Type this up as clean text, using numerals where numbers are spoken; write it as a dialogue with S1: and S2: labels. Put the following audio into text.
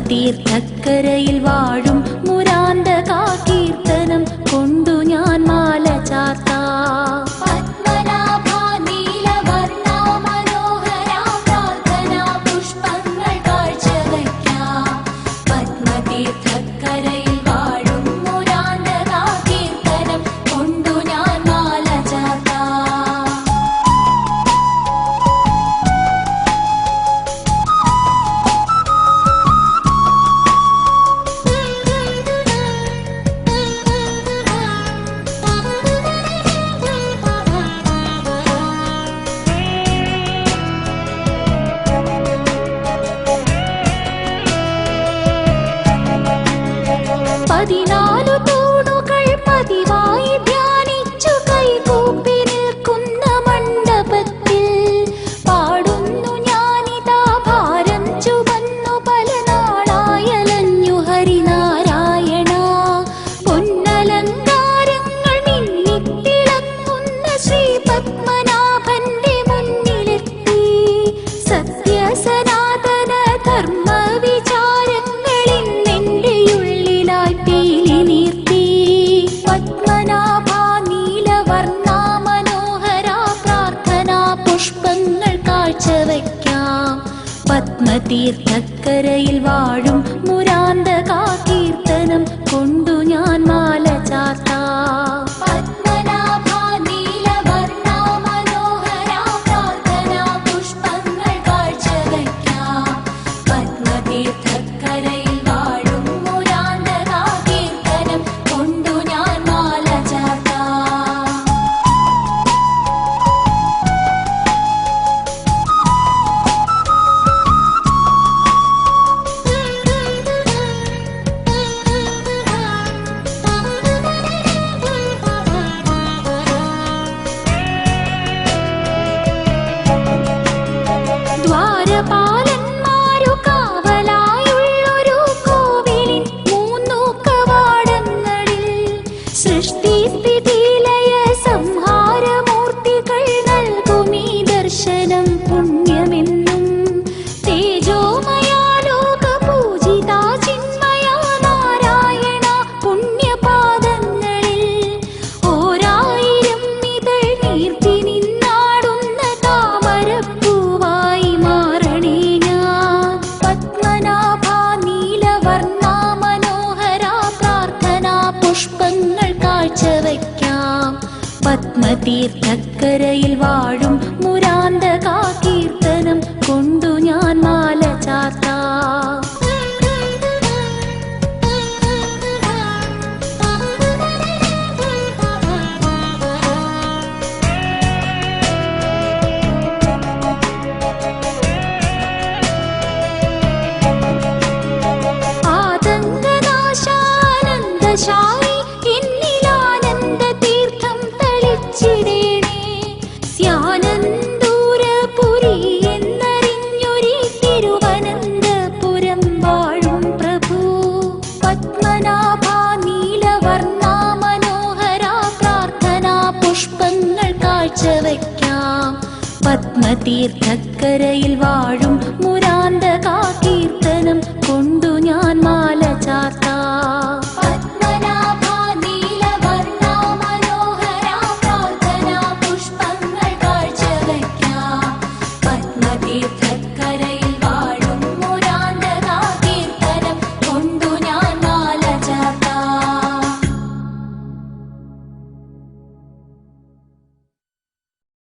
S1: പത്മതീർത്ഥക്കരയിൽ വാഴും മുരാന്തകാ കീർത്തനം കൊണ്ടു ഞാൻ മാല ചാർത്താം. പത്മനാഭാ നീലവർണ്ണാ മനോഹരാ പ്രാർത്ഥനാ പുഷ്പങ്ങൾ കാഴ്ചവയ്ക്കാം. പത്മതീർത്ഥക്കരയിൽ വാഴും മുരാന്തകാ കീർത്തനം കൊണ്ടു ഞാൻ മാല ചാർത്താം. പതിനാലു തൂണുകൾ പതിവായി ധ്യാനിച്ചു കൈകൂപ്പി നിൽക്കുന്ന മണ്ഡപത്തിൽ പാടുന്നു ഞാനിതാ ഭാരം ചുമന്നു പല നാളായലഞ്ഞു ഹരിനാരായണ. പൊന്നലങ്കാരങ്ങൾ മിന്നിത്തിളങ്ങുന്ന ശ്രീ പത്മനാഭന്റെ മുന്നിലെത്തി. സത്യസനാതന ധർമ്മ പത്മനാഭാ നീലവർണ്ണാ മനോഹരാ പ്രാർത്ഥനാ പുഷ്പങ്ങൾ കാഴ്ചവയ്ക്കാം. പത്മതീർത്ഥക്കരയിൽ വാഴും മുരാന്തകാ കീർത്തനം കൊണ്ടു ഞാൻ മാല ചാർത്താം. പത്മനാഭാ നീലവർണ്ണാ മനോഹരാ പ്രാർത്ഥനാ പുഷ്പങ്ങൾ കാഴ്ചവയ്ക്കാം. പത്മതീർത്ഥക്കരയിൽ വാഴും മുരാന്തകാ കീർത്തനം കൊണ്ടു ഞാൻ മാല ചാർത്താം. ദ്വാരപാലന്മാരു കാവലായുള്ളൊരു കോവിലിൻ മൂന്നു കവാടങ്ങളിൽ സൃഷ്ടിസ്ഥിതിലയ സംഹാരമൂർത്തികൾ നൽകുമീ ദർശനം പുണ്യമെന്നും. തേജോമയാ ലോകപൂജിതാ ചിന്മയാ നാരായണ പുണ്യപാദങ്ങളിൽ ഓരായിരം ഇതൾ നീർത്തി നിന്നാടുന്ന താമരപ്പൂവായി മാറണേ ഞാൻ. പത്മനാഭാ നീലവർണ്ണാ മനോഹരാ പ്രാർത്ഥനാ പുഷ്പങ്ങൾ കാഴ്ചവയ്ക്കാം. പത്മതീർത്ഥക്കരയിൽ വാഴും മുരാന്തകാ കീർത്തനം കൊണ്ടു ഞാൻ മാല ചാർത്താം. ആതങ്കനാശാനന്ദശായി എന്നിലാനന്ദ തീർത്ഥം തളിച്ചിടേണേ. സ്യാനന്ദൂരപുരി എന്നറിഞ്ഞൊരി തിരുവനന്തപുരം വാഴും പ്രഭു. പത്മനാഭാ നീലവർണ്ണാ മനോഹരാ പ്രാർത്ഥനാ പുഷ്പങ്ങൾ കാഴ്ചവയ്ക്കാം. പത്മതീർത്ഥക്കരയിൽ വാഴും മുരാന്തകാ കീർത്തനം കൊണ്ടു ഞാൻ മാല ചാർത്താം.